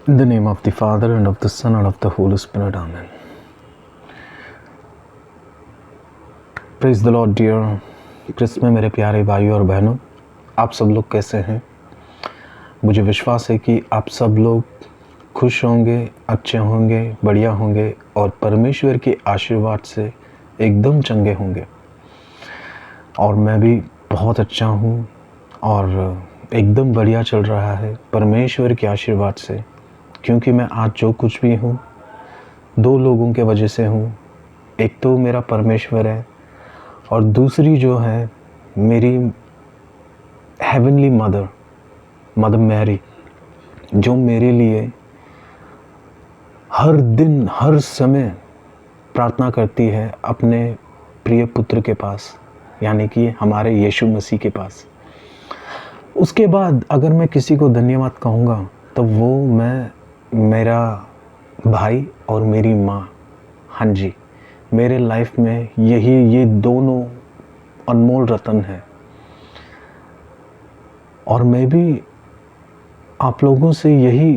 In the name of the Father, and of the Son, and of the Holy Spirit. Amen. Praise the Lord, dear क्रिस्त में मेरे प्यारे भाइयों और बहनों, आप सब लोग कैसे हैं? मुझे विश्वास है कि आप सब लोग खुश होंगे, अच्छे होंगे, बढ़िया होंगे और परमेश्वर के आशीर्वाद से एकदम चंगे होंगे। और मैं भी बहुत अच्छा हूँ और एकदम बढ़िया चल रहा है परमेश्वर के आशीर्वाद से, क्योंकि मैं आज जो कुछ भी हूँ दो लोगों के वजह से हूँ। एक तो मेरा परमेश्वर है और दूसरी जो है मेरी हेवनली मदर मैरी, जो मेरे लिए हर दिन हर समय प्रार्थना करती है अपने प्रिय पुत्र के पास, यानी कि हमारे यीशु मसीह के पास। उसके बाद अगर मैं किसी को धन्यवाद कहूँगा तो वो मैं मेरा भाई और मेरी माँ। हाँ जी, मेरे लाइफ में ये दोनों अनमोल रत्न हैं। और मैं भी आप लोगों से यही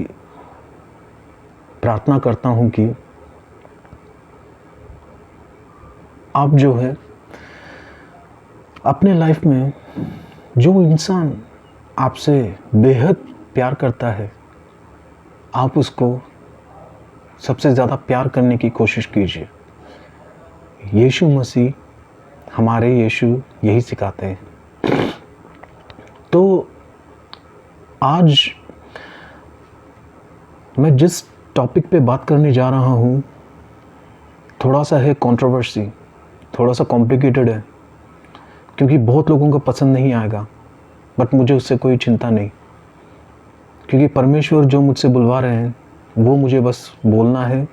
प्रार्थना करता हूँ कि आप जो है अपने लाइफ में जो इंसान आपसे बेहद प्यार करता है, आप उसको सबसे ज़्यादा प्यार करने की कोशिश कीजिए। यीशु मसीह, हमारे यीशु यही सिखाते हैं। तो आज मैं जिस टॉपिक पे बात करने जा रहा हूँ थोड़ा सा है कंट्रोवर्सी, थोड़ा सा कॉम्प्लिकेटेड है, क्योंकि बहुत लोगों को पसंद नहीं आएगा, बट मुझे उससे कोई चिंता नहीं, क्योंकि परमेश्वर जो मुझसे बुलवा रहे हैं वो मुझे बस बोलना है।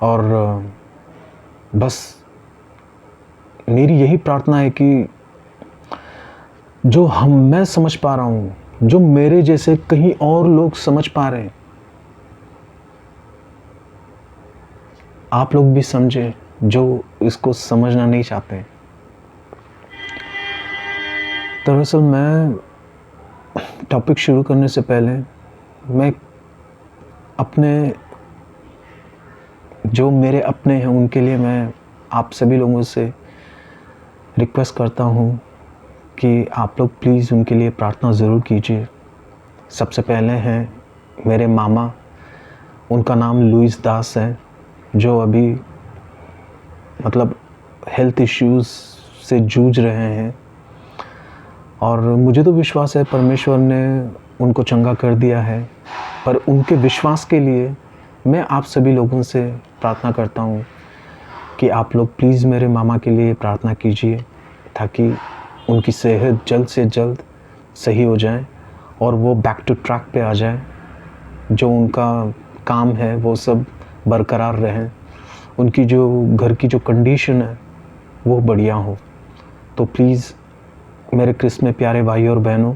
और बस मेरी यही प्रार्थना है कि जो मैं समझ पा रहा हूँ, जो मेरे जैसे कहीं और लोग समझ पा रहे हैं, आप लोग भी समझें जो इसको समझना नहीं चाहते। दरअसल मैं टॉपिक शुरू करने से पहले मैं अपने जो मेरे अपने हैं उनके लिए मैं आप सभी लोगों से रिक्वेस्ट करता हूँ कि आप लोग प्लीज़ उनके लिए प्रार्थना ज़रूर कीजिए। सबसे पहले हैं मेरे मामा, उनका नाम लुइस दास है, जो अभी मतलब हेल्थ इश्यूज़ से जूझ रहे हैं। और मुझे तो विश्वास है परमेश्वर ने उनको चंगा कर दिया है, पर उनके विश्वास के लिए मैं आप सभी लोगों से प्रार्थना करता हूँ कि आप लोग प्लीज़ मेरे मामा के लिए प्रार्थना कीजिए, ताकि उनकी सेहत जल्द से जल्द सही हो जाए और वो बैक टू ट्रैक पे आ जाए। जो उनका काम है वो सब बरकरार रहें, उनकी जो घर की जो कंडीशन है वो बढ़िया हो। तो प्लीज़ मेरे क्रिस्त में प्यारे भाई और बहनों,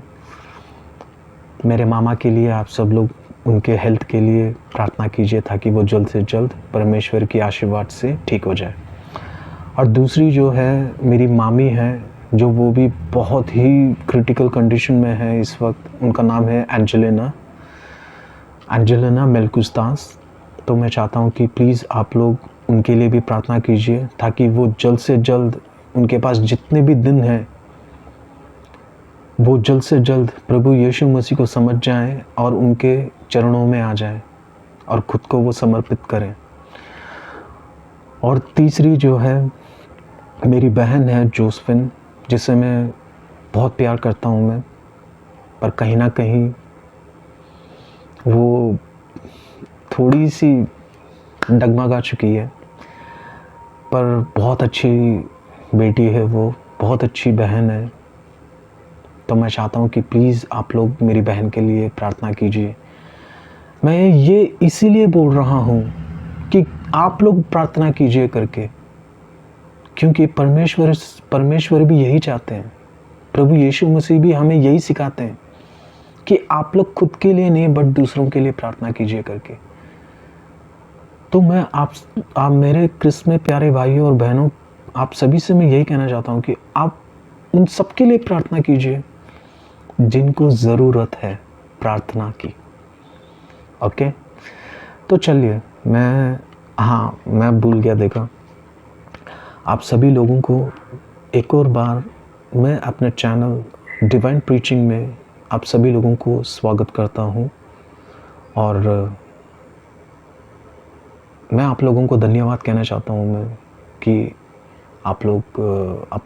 मेरे मामा के लिए आप सब लोग उनके हेल्थ के लिए प्रार्थना कीजिए, ताकि वो जल्द से जल्द परमेश्वर की आशीर्वाद से ठीक हो जाए। और दूसरी जो है मेरी मामी है, जो वो भी बहुत ही क्रिटिकल कंडीशन में है इस वक्त। उनका नाम है एंजेलिना मेल्कुस दास। तो मैं चाहता हूँ कि प्लीज़ आप लोग उनके लिए भी प्रार्थना कीजिए, ताकि वो जल्द से जल्द, उनके पास जितने भी दिन हैं, वो जल्द से जल्द प्रभु यीशु मसीह को समझ जाएं और उनके चरणों में आ जाएं और ख़ुद को वो समर्पित करें। और तीसरी जो है मेरी बहन है जोसेफिन, जिसे मैं बहुत प्यार करता हूँ मैं, पर कहीं ना कहीं वो थोड़ी सी डगमगा चुकी है। पर बहुत अच्छी बेटी है वो, बहुत अच्छी बहन है। तो मैं चाहता हूँ कि प्लीज़ आप लोग मेरी बहन के लिए प्रार्थना कीजिए। मैं ये इसीलिए बोल रहा हूँ कि आप लोग प्रार्थना कीजिए करके, क्योंकि परमेश्वर भी यही चाहते हैं। प्रभु यीशु मसीह भी हमें यही सिखाते हैं कि आप लोग खुद के लिए नहीं बट दूसरों के लिए प्रार्थना कीजिए करके। तो मैं आप मेरे क्रिस्त में प्यारे भाइयों और बहनों, आप सभी से मैं यही कहना चाहता हूँ कि आप उन सब के लिए प्रार्थना कीजिए जिनको ज़रूरत है प्रार्थना की। ओके, तो चलिए मैं भूल गया, देखा आप सभी लोगों को एक और बार मैं अपने चैनल डिवाइन प्रीचिंग में आप सभी लोगों को स्वागत करता हूँ। और मैं आप लोगों को धन्यवाद कहना चाहता हूँ मैं कि आप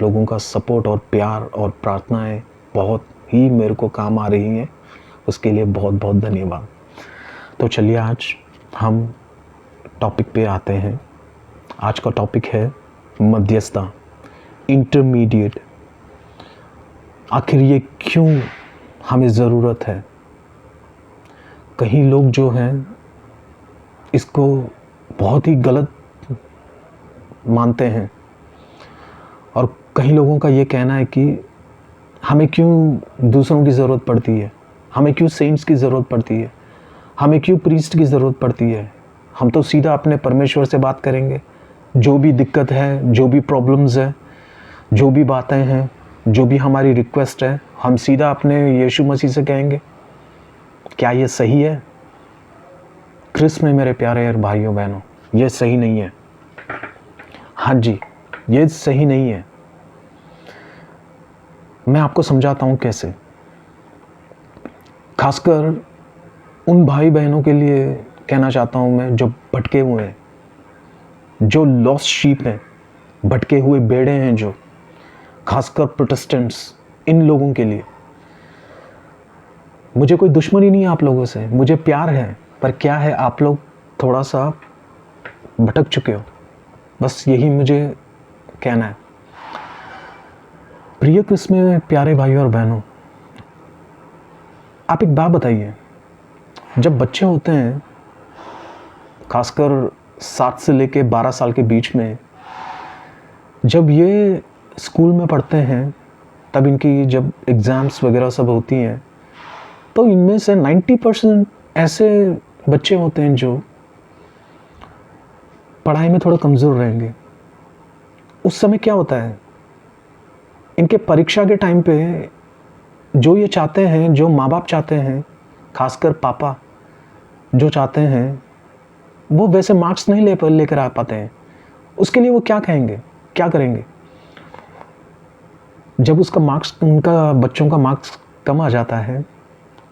लोगों का सपोर्ट और प्यार और प्रार्थनाएं बहुत ही मेरे को काम आ रही हैं, उसके लिए बहुत बहुत धन्यवाद। तो चलिए आज हम टॉपिक पे आते हैं। आज का टॉपिक है मध्यस्थता, इंटरमीडिएट। आखिर ये क्यों हमें ज़रूरत है? कहीं लोग जो हैं इसको बहुत ही गलत मानते हैं और कई लोगों का ये कहना है कि हमें क्यों दूसरों की ज़रूरत पड़ती है, हमें क्यों सेंट्स की ज़रूरत पड़ती है, हमें क्यों प्रीस्ट की ज़रूरत पड़ती है। हम तो सीधा अपने परमेश्वर से बात करेंगे, जो भी दिक्कत है, जो भी प्रॉब्लम्स है, जो भी बातें हैं, जो भी हमारी रिक्वेस्ट है, हम सीधा अपने यीशु मसीह से कहेंगे। क्या ये सही है? क्रिस्त में मेरे प्यारे और भाइयों बहनों, ये सही नहीं है। हाँ जी, ये सही नहीं है। मैं आपको समझाता हूँ कैसे। खासकर उन भाई बहनों के लिए कहना चाहता हूँ मैं जो भटके हुए हैं, जो लॉस्ट शीप हैं, भटके हुए बेड़े हैं, जो खासकर प्रोटेस्टेंट्स, इन लोगों के लिए। मुझे कोई दुश्मनी नहीं है आप लोगों से, मुझे प्यार है, पर क्या है आप लोग थोड़ा सा भटक चुके हो, बस यही मुझे कहना है। प्रिय क्रिस्त में प्यारे भाइयों और बहनों, आप एक बात बताइए, जब बच्चे होते हैं खासकर 7 से लेके 12 साल के बीच में, जब ये स्कूल में पढ़ते हैं, तब इनकी जब एग्ज़ाम्स वगैरह सब होती हैं, तो इनमें से 90% ऐसे बच्चे होते हैं जो पढ़ाई में थोड़ा कमज़ोर रहेंगे। उस समय क्या होता है, इनके परीक्षा के टाइम पे जो ये चाहते हैं, जो माँ बाप चाहते हैं, खासकर पापा जो चाहते हैं, वो वैसे मार्क्स नहीं लेकर आ पाते हैं। उसके लिए वो क्या कहेंगे, क्या करेंगे? जब उनका बच्चों का मार्क्स कम आ जाता है,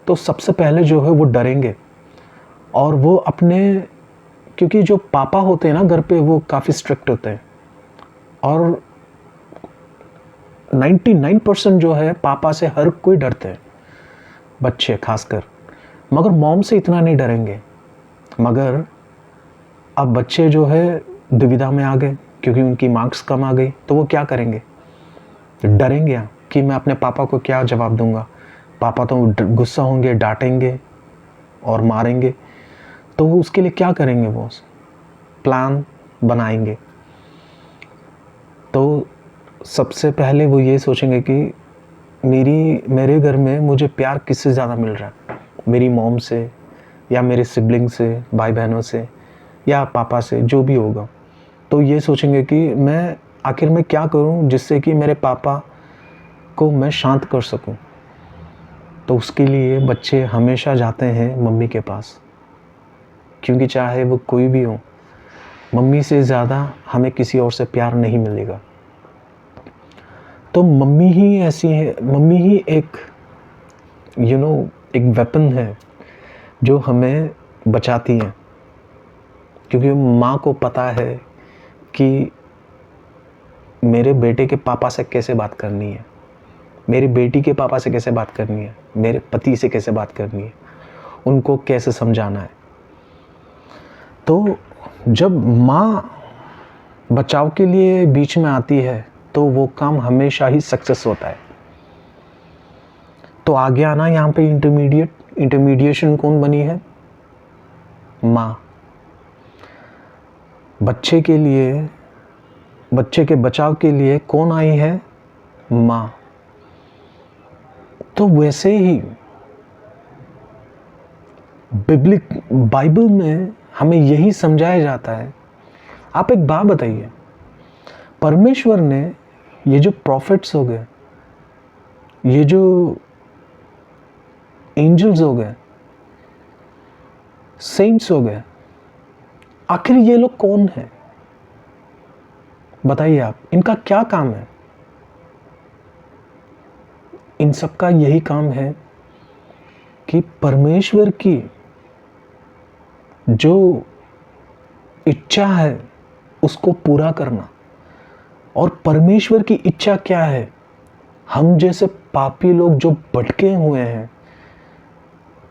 तो सबसे पहले जो है वो डरेंगे और वो क्योंकि जो पापा होते हैं ना घर पे, वो काफ़ी स्ट्रिक्ट होते हैं और 99% जो है पापा से हर कोई डरते हैं, बच्चे खासकर, मगर मॉम से इतना नहीं डरेंगे। मगर अब बच्चे जो है दुविधा में आ गए क्योंकि उनकी मार्क्स कम आ गई, तो वो क्या करेंगे? डरेंगे कि मैं अपने पापा को क्या जवाब दूंगा, पापा तो गुस्सा होंगे, डांटेंगे और मारेंगे। तो उसके लिए क्या करेंगे? वो प्लान बनाएंगे। तो सबसे पहले वो ये सोचेंगे कि मेरे घर में मुझे प्यार किससे ज़्यादा मिल रहा है, मेरी मॉम से या मेरे सिबलिंग से, भाई बहनों से या पापा से, जो भी होगा। तो ये सोचेंगे कि मैं आखिर में क्या करूं जिससे कि मेरे पापा को मैं शांत कर सकूं। तो उसके लिए बच्चे हमेशा जाते हैं मम्मी के पास, क्योंकि चाहे वो कोई भी हो, मम्मी से ज़्यादा हमें किसी और से प्यार नहीं मिलेगा। तो मम्मी ही ऐसी है, मम्मी ही एक एक वेपन है जो हमें बचाती है, क्योंकि माँ को पता है कि मेरे बेटे के पापा से कैसे बात करनी है, मेरी बेटी के पापा से कैसे बात करनी है, मेरे पति से कैसे बात करनी है, उनको कैसे समझाना है। तो जब माँ बचाव के लिए बीच में आती है, तो वो काम हमेशा ही सक्सेस होता है। तो आगे आना यहाँ पे इंटरमीडिएशन कौन बनी है? माँ। बच्चे के बचाव के लिए कौन आई है? माँ। तो वैसे ही बाइबल में हमें यही समझाया जाता है। आप एक बात बताइए, परमेश्वर ने ये जो प्रॉफिट्स हो गए, ये जो एंजल्स हो गए, सेंट्स हो गए। आखिर ये लोग कौन है? बताइए आप, इनका क्या काम है? इन सब का यही काम है कि परमेश्वर की जो इच्छा है उसको पूरा करना। और परमेश्वर की इच्छा क्या है? हम जैसे पापी लोग जो भटके हुए हैं,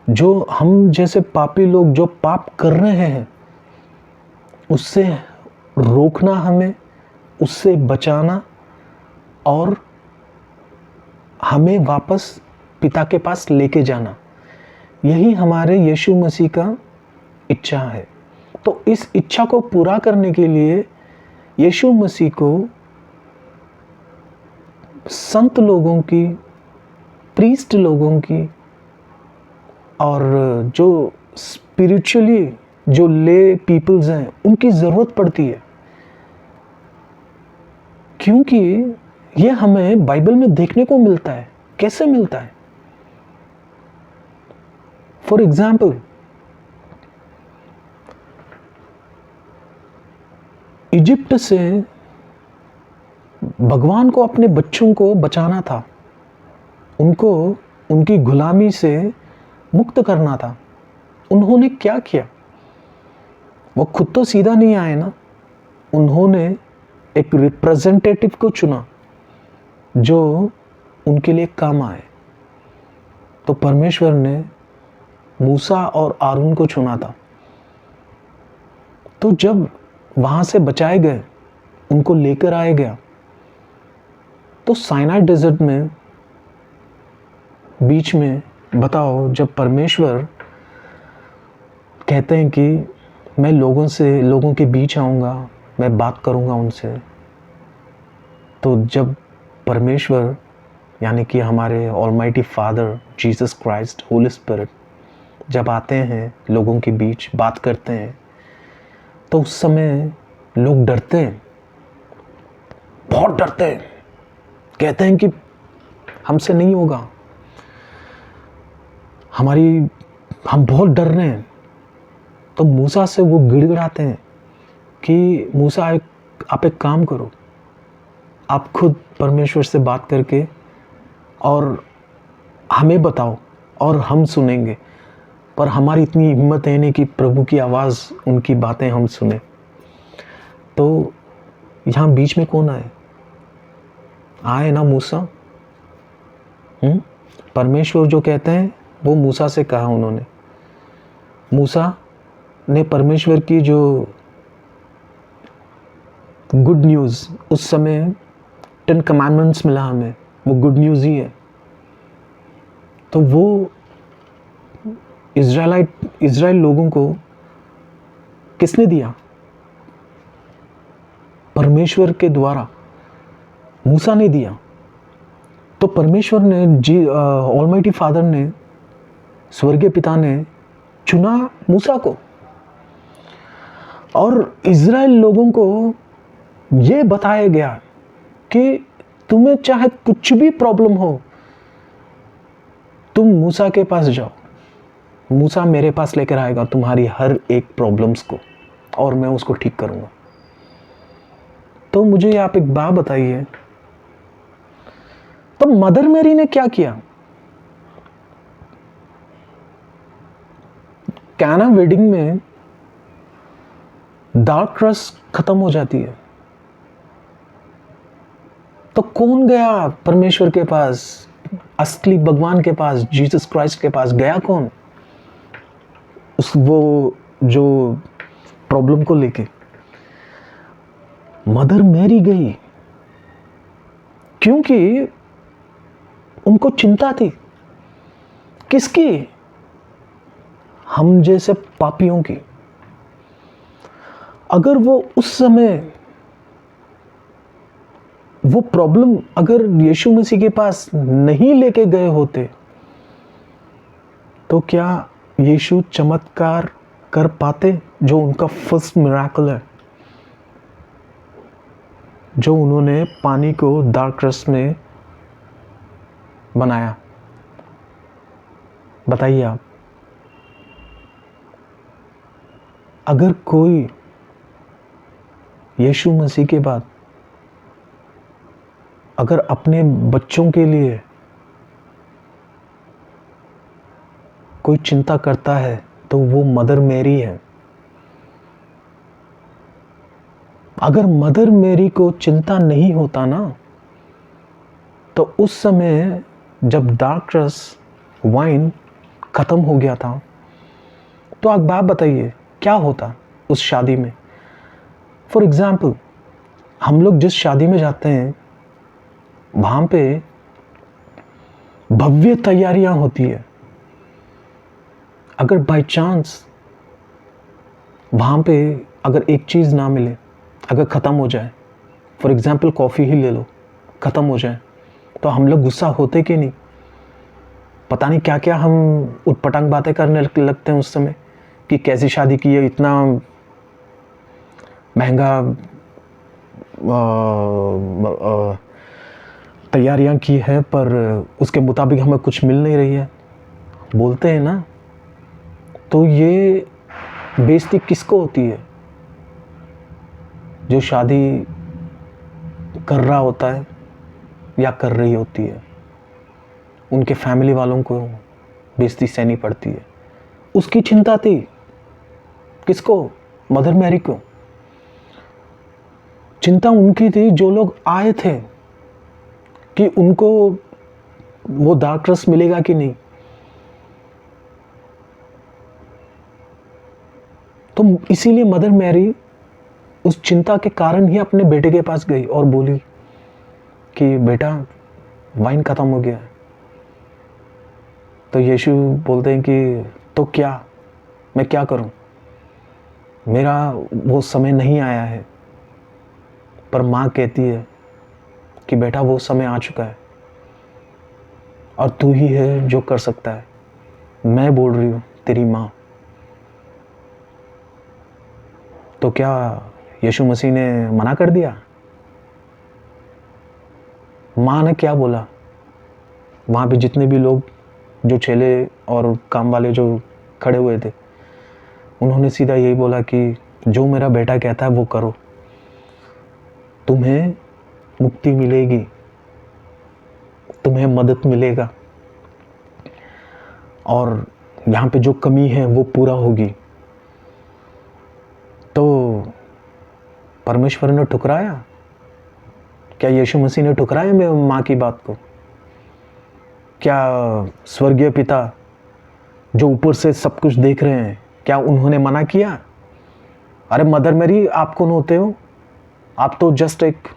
जो हम जैसे पापी लोग जो पाप कर रहे हैं, उससे रोकना, हमें उससे बचाना और हमें वापस पिता के पास लेके जाना, यही हमारे यीशु मसीह का इच्छा है। तो इस इच्छा को पूरा करने के लिए यीशु मसीह को संत लोगों की, प्रीस्ट लोगों की और जो स्पिरिचुअली जो ले पीपल्स हैं उनकी ज़रूरत पड़ती है, क्योंकि ये हमें बाइबल में देखने को मिलता है। कैसे मिलता है? फॉर एग्जाम्पल, इजिप्ट से भगवान को अपने बच्चों को बचाना था, उनको उनकी गुलामी से मुक्त करना था। उन्होंने क्या किया? वो खुद तो सीधा नहीं आए ना, उन्होंने एक रिप्रेजेंटेटिव को चुना जो उनके लिए काम आए। तो परमेश्वर ने मूसा और आरून को चुना था। तो जब वहां से बचाए गए, उनको लेकर आया गया, तो साइनाई डेजर्ट में बीच में, बताओ, जब परमेश्वर कहते हैं कि मैं लोगों के बीच आऊँगा, मैं बात करूँगा उनसे, तो जब परमेश्वर यानी कि हमारे almighty father Jesus Christ Holi spirit जब आते हैं लोगों के बीच बात करते हैं, तो उस समय लोग डरते हैं, बहुत डरते हैं, कहते हैं कि हमसे नहीं होगा, हम बहुत डर रहे हैं। तो मूसा से वो गिड़गिड़ाते हैं कि मूसा आप एक काम करो, आप खुद परमेश्वर से बात करके और हमें बताओ और हम सुनेंगे। पर हमारी इतनी हिम्मत है नहीं कि प्रभु की आवाज़, उनकी बातें हम सुने। तो यहाँ बीच में कौन आए ना मूसा। परमेश्वर जो कहते हैं वो मूसा से कहा उन्होंने। मूसा ने परमेश्वर की जो गुड न्यूज़, उस समय 10 कमांडमेंट्स मिला हमें, वो गुड न्यूज़ ही है। तो वो इज़राइल लोगों को किसने दिया? परमेश्वर के द्वारा मूसा ने दिया। तो परमेश्वर ने ऑलमाइटी फादर ने, स्वर्गीय पिता ने चुना मूसा को, और इज़राइल लोगों को ये बताया गया कि तुम्हें चाहे कुछ भी प्रॉब्लम हो, तुम मूसा के पास जाओ, मूसा मेरे पास लेकर आएगा तुम्हारी हर एक प्रॉब्लम्स को, और मैं उसको ठीक करूंगा। तो मुझे आप एक बात बताइए, तो मदर मेरी ने क्या किया? कैना वेडिंग में डार्क क्रस्ट खत्म हो जाती है, तो कौन गया परमेश्वर के पास, असली भगवान के पास, जीसस क्राइस्ट के पास गया कौन? वो जो प्रॉब्लम को लेके मदर मैरी गई, क्योंकि उनको चिंता थी। किसकी? हम जैसे पापियों की। अगर वो उस समय वो प्रॉब्लम अगर यीशु मसीह के पास नहीं लेके गए होते, तो क्या यीशु चमत्कार कर पाते जो उनका फर्स्ट मिरेकल है, जो उन्होंने पानी को डार्क रस में बनाया? बताइए आप। अगर कोई यीशु मसीह के बाद अगर अपने बच्चों के लिए कोई चिंता करता है तो वो मदर मैरी है। अगर मदर मैरी को चिंता नहीं होता ना, तो उस समय जब दार्कस वाइन ख़त्म हो गया था, तो आप बात बताइए क्या होता उस शादी में। फॉर एग्ज़ाम्पल, हम लोग जिस शादी में जाते हैं वहाँ पे भव्य तैयारियाँ होती है। अगर बाय चांस वहाँ पे अगर एक चीज़ ना मिले, अगर ख़त्म हो जाए, फॉर एग्ज़ाम्पल कॉफ़ी ही ले लो, ख़त्म हो जाए, तो हम लोग गुस्सा होते कि नहीं? पता नहीं क्या क्या हम उटपटांग बातें करने लगते हैं उस समय कि कैसी शादी की है, इतना महंगा तैयारियां की है पर उसके मुताबिक हमें कुछ मिल नहीं रही है, बोलते हैं ना। तो ये बेइज्जती किसको होती है? जो शादी कर रहा होता है या कर रही होती है, उनके फैमिली वालों को बेइज्जती सहनी पड़ती है। उसकी चिंता थी किसको? मदर मैरी को। चिंता उनकी थी जो लोग आए थे कि उनको वो दार्कनेस मिलेगा कि नहीं। तो इसीलिए मदर मैरी उस चिंता के कारण ही अपने बेटे के पास गई और बोली कि बेटा वाइन ख़त्म हो गया है। तो यीशु बोलते हैं कि तो क्या, मैं क्या करूं, मेरा वो समय नहीं आया है। पर माँ कहती है कि बेटा वो समय आ चुका है और तू ही है जो कर सकता है। मैं बोल रही हूँ तेरी माँ। तो क्या यीशु मसीह ने मना कर दिया? माँ ने क्या बोला? वहाँ पे जितने भी लोग, जो चेले और काम वाले जो खड़े हुए थे, उन्होंने सीधा यही बोला कि जो मेरा बेटा कहता है वो करो, तुम्हें मुक्ति मिलेगी, तुम्हें मदद मिलेगा और यहाँ पे जो कमी है वो पूरा होगी। तो परमेश्वर ने ठुकराया क्या? यीशु मसीह ने ठुकराया मेरी माँ की बात को? क्या स्वर्गीय पिता जो ऊपर से सब कुछ देख रहे हैं, क्या उन्होंने मना किया? अरे मदर मैरी, आप कौन होते हो? आप तो जस्ट एक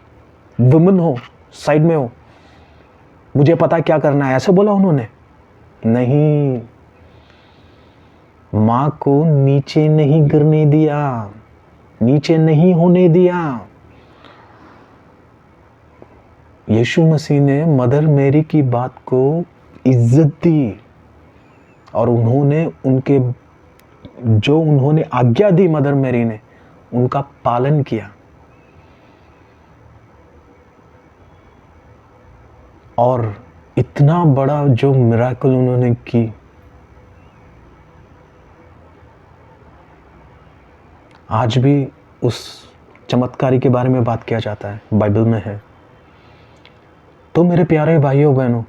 वुमन हो, साइड में हो, मुझे पता क्या करना है, ऐसे बोला उन्होंने? नहीं, माँ को नीचे नहीं गिरने दिया, नीचे नहीं होने दिया। यीशु मसीह ने मदर मैरी की बात को इज्जत दी और उन्होंने उन्होंने आज्ञा दी मदर मैरी ने, उनका पालन किया। और इतना बड़ा जो मिराकल उन्होंने की, आज भी उस चमत्कारी के बारे में बात किया जाता है, बाइबल में है। तो मेरे प्यारे भाइयों बहनों,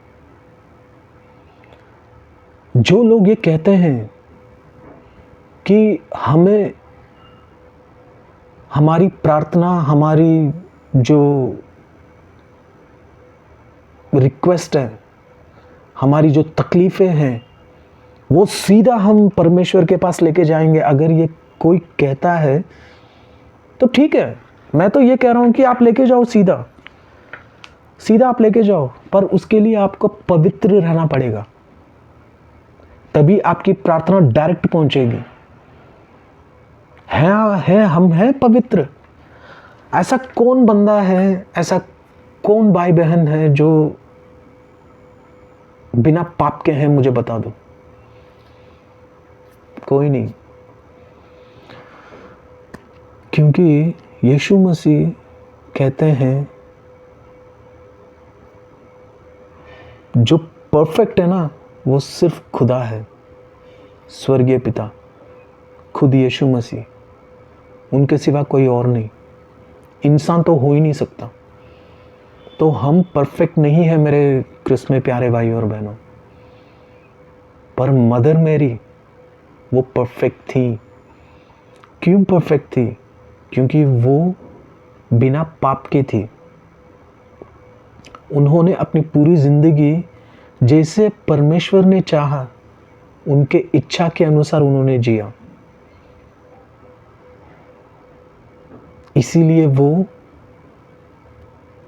जो लोग ये कहते हैं कि हमें हमारी प्रार्थना, हमारी जो रिक्वेस्ट है, हमारी जो तकलीफ़ें हैं, वो सीधा हम परमेश्वर के पास लेके जाएंगे, अगर ये कोई कहता है तो ठीक है। मैं तो ये कह रहा हूँ कि आप लेके जाओ, सीधा सीधा आप लेके जाओ, पर उसके लिए आपको पवित्र रहना पड़ेगा, तभी आपकी प्रार्थना डायरेक्ट पहुंचेगी। हम हैं पवित्र। ऐसा कौन बंदा है, ऐसा कौन भाई बहन है जो बिना पाप के हैं? मुझे बता दो। कोई नहीं, क्योंकि यीशु मसीह कहते हैं जो परफेक्ट है ना, वो सिर्फ खुदा है, स्वर्गीय पिता, खुद यीशु मसीह। उनके सिवा कोई और नहीं। इंसान तो हो ही नहीं सकता। तो हम परफेक्ट नहीं है मेरे क्रिस्त में प्यारे भाई और बहनों, पर मदर मेरी वो परफेक्ट थी। क्यों परफेक्ट थी? क्योंकि वो बिना पाप के थी। उन्होंने अपनी पूरी ज़िंदगी जैसे परमेश्वर ने चाहा, उनके इच्छा के अनुसार उन्होंने जिया। इसीलिए वो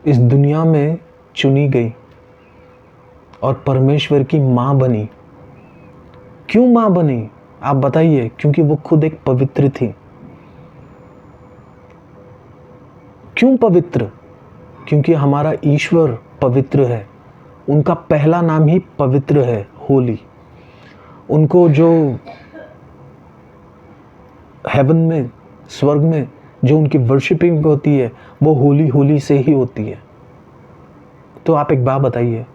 इस दुनिया में चुनी गई और परमेश्वर की माँ बनी। क्यों माँ बनी आप बताइए? क्योंकि वो खुद एक पवित्र थी। क्यों पवित्र? क्योंकि हमारा ईश्वर पवित्र है। उनका पहला नाम ही पवित्र है, होली। उनको जो हेवन में, स्वर्ग में जो उनकी वर्शिपिंग होती है, वो होली होली से ही होती है। तो आप एक बात बताइए,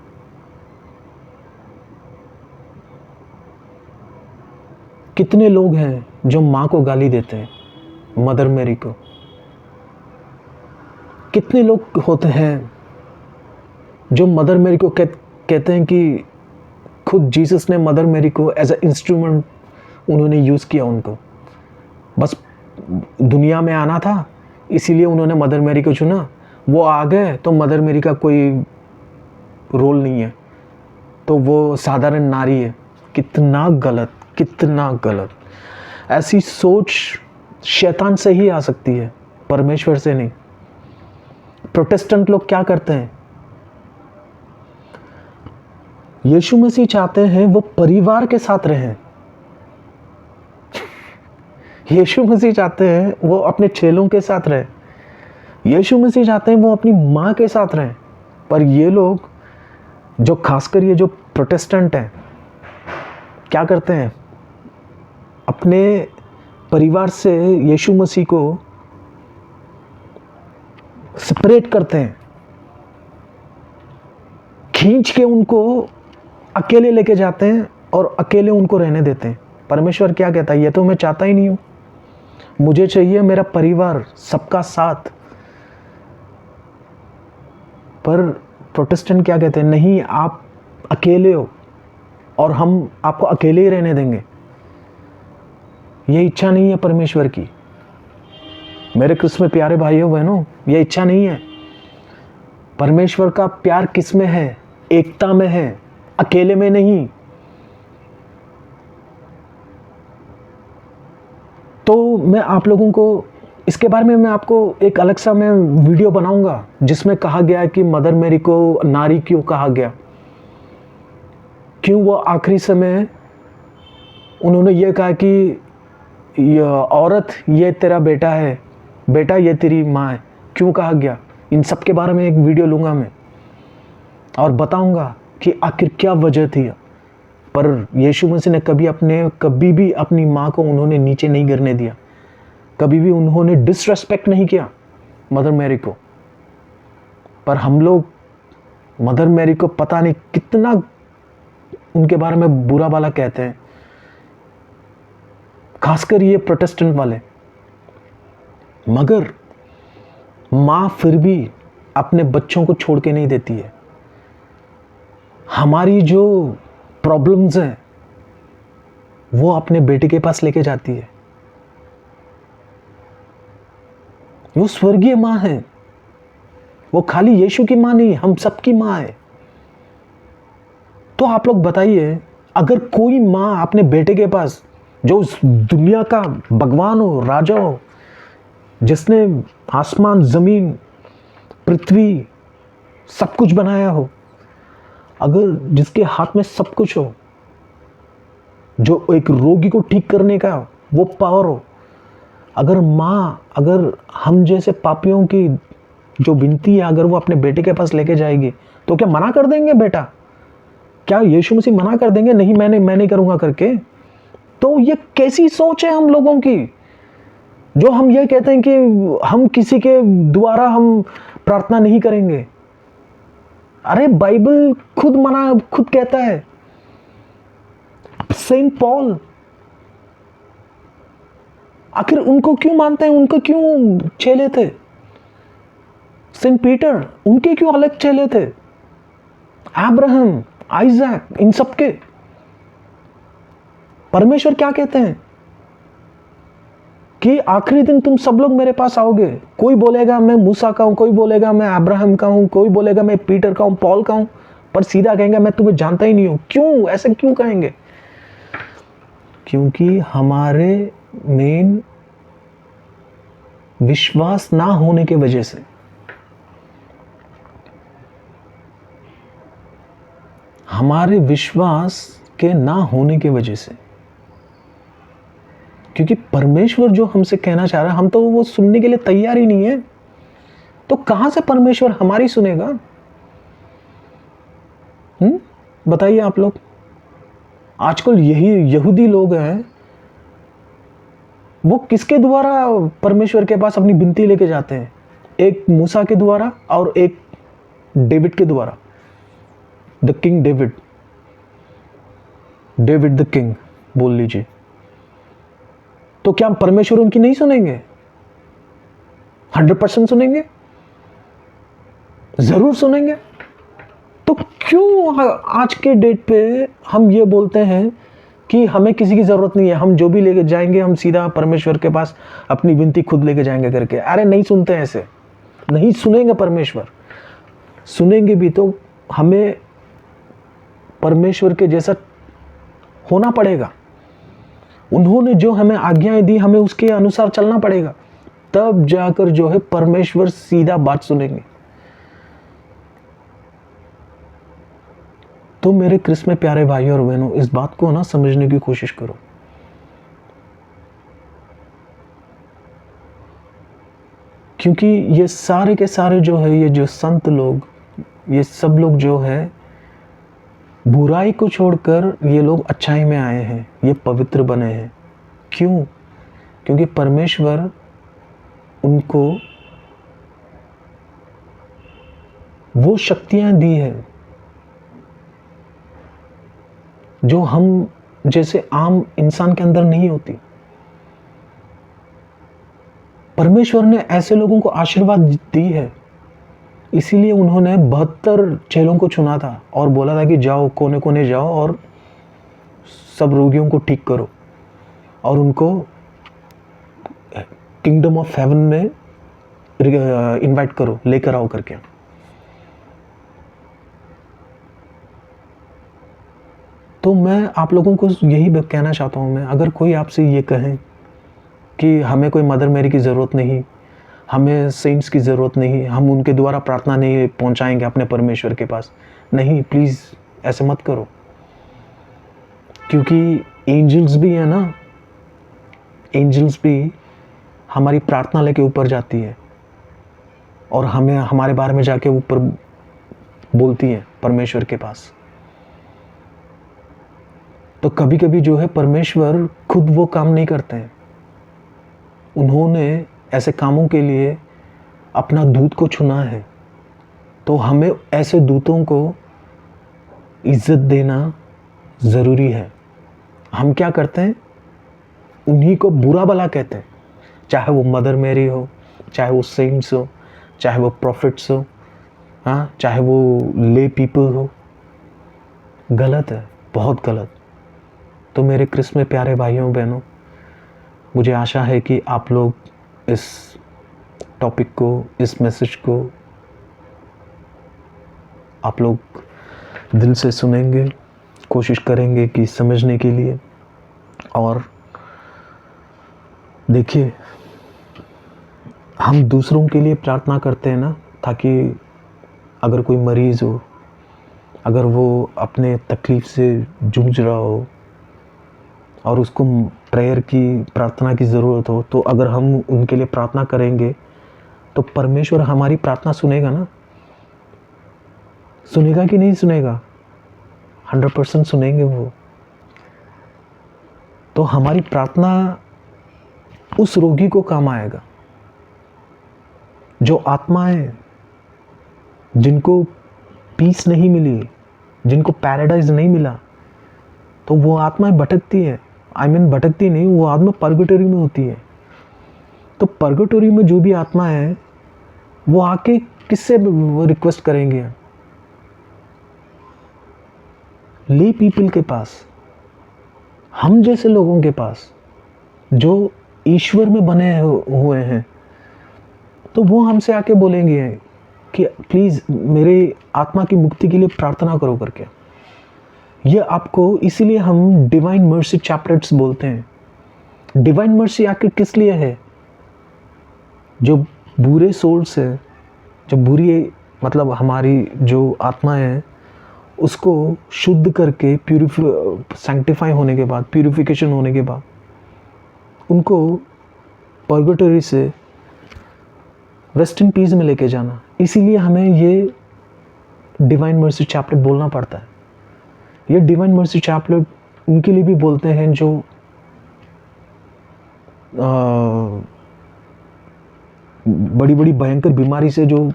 कितने लोग हैं जो माँ को गाली देते हैं, मदर मैरी को? कितने लोग होते हैं जो मदर मैरी को कहते हैं कि खुद जीसस ने मदर मैरी को एज अ इंस्ट्रूमेंट उन्होंने यूज़ किया। उनको बस दुनिया में आना था, इसीलिए उन्होंने मदर मैरी को चुना। वो आ गए तो मदर मैरी का कोई रोल नहीं है, तो वो साधारण नारी है। कितना गलत, कितना गलत। ऐसी सोच शैतान से ही आ सकती है, परमेश्वर से नहीं। प्रोटेस्टेंट लोग क्या करते हैं? यीशु मसीह चाहते हैं वो परिवार के साथ रहें। यीशु मसीह चाहते हैं वो अपने चेलों के साथ रहे। यीशु मसीह चाहते हैं वो अपनी माँ के साथ रहें। पर ये लोग, जो खासकर ये जो प्रोटेस्टेंट हैं, क्या करते हैं? अपने परिवार से यीशु मसीह को सेपरेट करते हैं, खींच के उनको अकेले लेके जाते हैं और अकेले उनको रहने देते हैं। परमेश्वर क्या कहता है? ये तो मैं चाहता ही नहीं हूँ। मुझे चाहिए मेरा परिवार, सबका साथ। पर प्रोटेस्टेंट क्या कहते हैं? नहीं, आप अकेले हो और हम आपको अकेले ही रहने देंगे। ये इच्छा नहीं है परमेश्वर की। मेरे क्रिस्त में प्यारे भाइयों बहनों, ये इच्छा नहीं है। परमेश्वर का प्यार किस में है? एकता में है, अकेले में नहीं। तो मैं आप लोगों को इसके बारे में, मैं आपको एक अलग सा मैं वीडियो बनाऊंगा जिसमें कहा गया है कि मदर मैरी को नारी क्यों कहा गया, क्यों वो आखिरी समय उन्होंने ये कहा कि औरत ये तेरा बेटा है, बेटा ये तेरी माँ है, क्यों कहा गया। इन सब के बारे में एक वीडियो लूँगा मैं और बताऊंगा कि आखिर क्या वजह थी। पर यीशु मसीह ने कभी भी अपनी माँ को उन्होंने नीचे नहीं गिरने दिया। कभी भी उन्होंने डिसरेस्पेक्ट नहीं किया मदर मैरी को। पर हम लोग मदर मैरी को पता नहीं कितना उनके बारे में बुरा भला कहते हैं, खासकर ये प्रोटेस्टेंट वाले। मगर माँ फिर भी अपने बच्चों को छोड़ के नहीं देती है। हमारी जो प्रॉब्लम्स हैं वो अपने बेटे के पास लेके जाती है। वो स्वर्गीय माँ है। वो खाली यीशु की माँ नहीं, हम सबकी माँ है। तो आप लोग बताइए, अगर कोई माँ अपने बेटे के पास, जो उस दुनिया का भगवान हो, राजा हो, जिसने आसमान, जमीन, पृथ्वी सब कुछ बनाया हो, अगर जिसके हाथ में सब कुछ हो, जो एक रोगी को ठीक करने का वो पावर हो, अगर माँ, अगर हम जैसे पापियों की जो विनती है, अगर वो अपने बेटे के पास लेके जाएगी, तो क्या मना कर देंगे बेटा? क्या यीशु मसीह मना कर देंगे? नहीं, मैं नहीं करूँगा करके? तो ये कैसी सोच है हम लोगों की, जो हम ये कहते हैं कि हम किसी के द्वारा हम प्रार्थना नहीं करेंगे। अरे बाइबल खुद कहता है। सेंट पॉल आखिर उनको क्यों मानते हैं, उनको क्यों चेले थे? सेंट पीटर, उनके क्यों अलग चेले थे? अब्राहम, आइजैक, इन सब के परमेश्वर क्या कहते हैं कि आखिरी दिन तुम सब लोग मेरे पास आओगे। कोई बोलेगा मैं मूसा का हूं, कोई बोलेगा मैं अब्राहम का हूं, कोई बोलेगा मैं पीटर का हूं, पॉल का हूं, पर सीधा कहेंगे मैं तुम्हें जानता ही नहीं हूं। क्यों ऐसे क्यों कहेंगे? क्योंकि हमारे मेन विश्वास ना होने की वजह से, हमारे विश्वास के ना होने की वजह से, क्योंकि परमेश्वर जो हमसे कहना चाह रहा है हम तो वो सुनने के लिए तैयार ही नहीं है, तो कहां से परमेश्वर हमारी सुनेगा? बताइए आप लोग। आजकल यही यहूदी लोग हैं, वो किसके द्वारा परमेश्वर के पास अपनी विनती लेके जाते हैं? एक मूसा के द्वारा और एक डेविड के द्वारा, the king David, David the king बोल लीजिए। तो क्या परमेश्वर उनकी नहीं सुनेंगे? 100% सुनेंगे, जरूर सुनेंगे। तो क्यों आज के डेट पे हम ये बोलते हैं कि हमें किसी की जरूरत नहीं है, हम जो भी लेके जाएंगे हम सीधा परमेश्वर के पास अपनी विनती खुद लेके जाएंगे करके? अरे नहीं सुनते, ऐसे नहीं सुनेंगे परमेश्वर। सुनेंगे भी तो हमें परमेश्वर के जैसा होना पड़ेगा। उन्होंने जो हमें आज्ञाएं दी हमें उसके अनुसार चलना पड़ेगा, तब जाकर जो है परमेश्वर सीधा बात सुनेंगे। तो मेरे क्रिस्त में प्यारे भाइयों और बहनों, इस बात को ना समझने की कोशिश करो। क्योंकि ये सारे के सारे जो है, ये जो संत लोग, ये सब लोग जो है बुराई को छोड़कर ये लोग अच्छाई में आए हैं, ये पवित्र बने हैं। क्यों? क्योंकि परमेश्वर उनको वो शक्तियां दी है जो हम जैसे आम इंसान के अंदर नहीं होती। परमेश्वर ने ऐसे लोगों को आशीर्वाद दी है, इसीलिए उन्होंने 72 चेलों को चुना था और बोला था कि जाओ कोने कोने जाओ और सब रोगियों को ठीक करो और उनको किंगडम ऑफ हेवन में इनवाइट करो, लेकर आओ करके। तो मैं आप लोगों को यही कहना चाहता हूँ, मैं अगर कोई आपसे ये कहे कि हमें कोई मदर मेरी की ज़रूरत नहीं, हमें सेंट्स की ज़रूरत नहीं, हम उनके द्वारा प्रार्थना नहीं पहुँचाएंगे अपने परमेश्वर के पास, नहीं, प्लीज़ ऐसे मत करो। क्योंकि एंजल्स भी है ना, एंजल्स भी हमारी प्रार्थना लेके ऊपर जाती है और हमें हमारे बारे में जाके ऊपर बोलती है परमेश्वर के पास। तो कभी कभी जो है परमेश्वर खुद वो काम नहीं करते हैं, उन्होंने ऐसे कामों के लिए अपना दूत को चुना है। तो हमें ऐसे दूतों को इज्जत देना ज़रूरी है। हम क्या करते हैं, उन्हीं को बुरा भला कहते हैं, चाहे वो मदर मैरी हो, चाहे वो सेंट्स हो, चाहे वो प्रॉफिट्स हो, हाँ, चाहे वो ले पीपल हो। गलत है, बहुत गलत। तो मेरे क्रिस्त में प्यारे भाइयों बहनों, मुझे आशा है कि आप लोग इस टॉपिक को, इस मैसेज को आप लोग दिल से सुनेंगे, कोशिश करेंगे कि समझने के लिए। और देखिए, हम दूसरों के लिए प्रार्थना करते हैं ना, ताकि अगर कोई मरीज़ हो, अगर वो अपने तकलीफ़ से जूझ रहा हो और उसको प्रेयर की, प्रार्थना की ज़रूरत हो, तो अगर हम उनके लिए प्रार्थना करेंगे तो परमेश्वर हमारी प्रार्थना सुनेगा ना। सुनेगा कि नहीं सुनेगा? 100% सुनेंगे वो। तो हमारी प्रार्थना उस रोगी को काम आएगा जो आत्माएं, जिनको पीस नहीं मिली, जिनको पैराडाइज नहीं मिला, तो वो आत्माएं भटकती है। भटकती नहीं, वो आत्मा पर्गेटरी में होती है। तो पर्गेटोरी में जो भी आत्मा है वो आके किससे रिक्वेस्ट करेंगे? ले पीपल के पास, हम जैसे लोगों के पास जो ईश्वर में बने हुए हैं, तो वो हमसे आके बोलेंगे कि प्लीज़ मेरे आत्मा की मुक्ति के लिए प्रार्थना करो करके। ये आपको, इसीलिए हम डिवाइन मर्सी चैप्लेट्स बोलते हैं। डिवाइन मर्सी आखिर किस लिए है? जो बुरे सोल्स है, जो बुरी मतलब हमारी जो आत्मा है, उसको शुद्ध करके सैंक्टिफाई होने के बाद, प्यूरिफिकेशन होने के बाद उनको पर्गेटोरी से रेस्ट इन पीस में लेके जाना। इसीलिए हमें ये डिवाइन मर्सी चैप्लेट बोलना पड़ता है। ये डिवाइन मर्सी चैप्लेट उनके लिए भी बोलते हैं जो बड़ी बड़ी भयंकर बीमारी से जो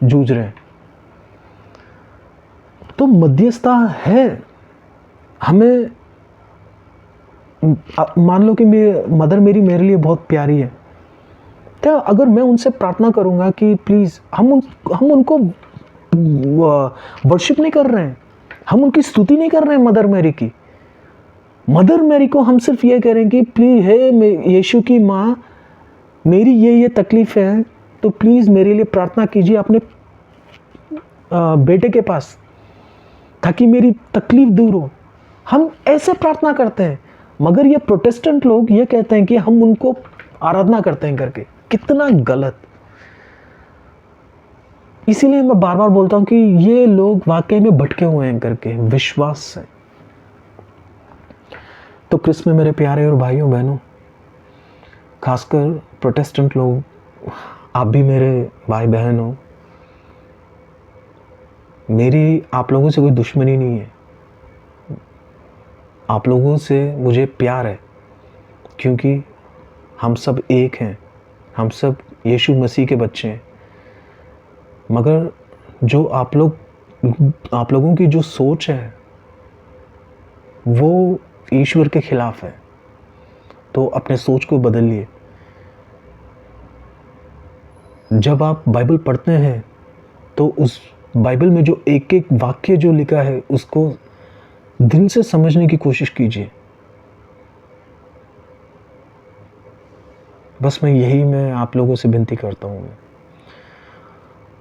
जूझ रहे हैं। तो मध्यस्थता है। हमें मान लो कि मदर मेरी मेरे लिए बहुत प्यारी है, तो अगर मैं उनसे प्रार्थना करूंगा कि प्लीज़ हम उनको वर्शिप नहीं कर रहे हैं, हम उनकी स्तुति नहीं कर रहे हैं मदर मैरी की। मदर मैरी को हम सिर्फ ये कह रहे हैं कि प्लीज़ हे यीशु की माँ, मेरी ये तकलीफ़ है, तो प्लीज़ मेरे लिए प्रार्थना कीजिए अपने बेटे के पास, ताकि मेरी तकलीफ़ दूर हो। हम ऐसे प्रार्थना करते हैं। मगर ये प्रोटेस्टेंट लोग ये कहते हैं कि हम उनको आराधना करते हैं करके। कितना गलत। इसीलिए मैं बार बार बोलता हूं कि ये लोग वाकई में भटके हुए हैं करके, विश्वास से। तो क्रिस्त में मेरे प्यारे और भाइयों बहनों, खासकर प्रोटेस्टेंट लोग, आप भी मेरे भाई बहन हो। मेरी आप लोगों से कोई दुश्मनी नहीं है, आप लोगों से मुझे प्यार है, क्योंकि हम सब एक हैं, हम सब यीशु मसीह के बच्चे हैं। मगर जो आप लोगों की जो सोच है वो ईश्वर के खिलाफ है। तो अपने सोच को बदलिए। जब आप बाइबल पढ़ते हैं तो उस बाइबल में जो एक एक वाक्य जो लिखा है उसको दिल से समझने की कोशिश कीजिए। बस मैं आप लोगों से विनती करता हूँ।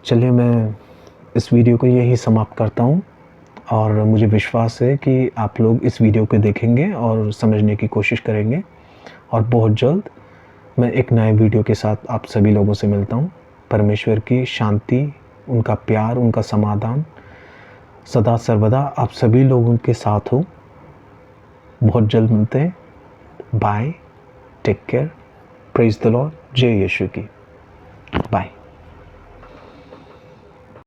चलिए, मैं इस वीडियो को यही समाप्त करता हूँ, और मुझे विश्वास है कि आप लोग इस वीडियो को देखेंगे और समझने की कोशिश करेंगे। और बहुत जल्द मैं एक नए वीडियो के साथ आप सभी लोगों से मिलता हूँ। परमेश्वर की शांति, उनका प्यार, उनका समाधान सदा सर्वदा आप सभी लोगों के साथ हो। बहुत जल्द मिलते हैं। Bye, take care, praise the lord, जय यीशु की। बाय।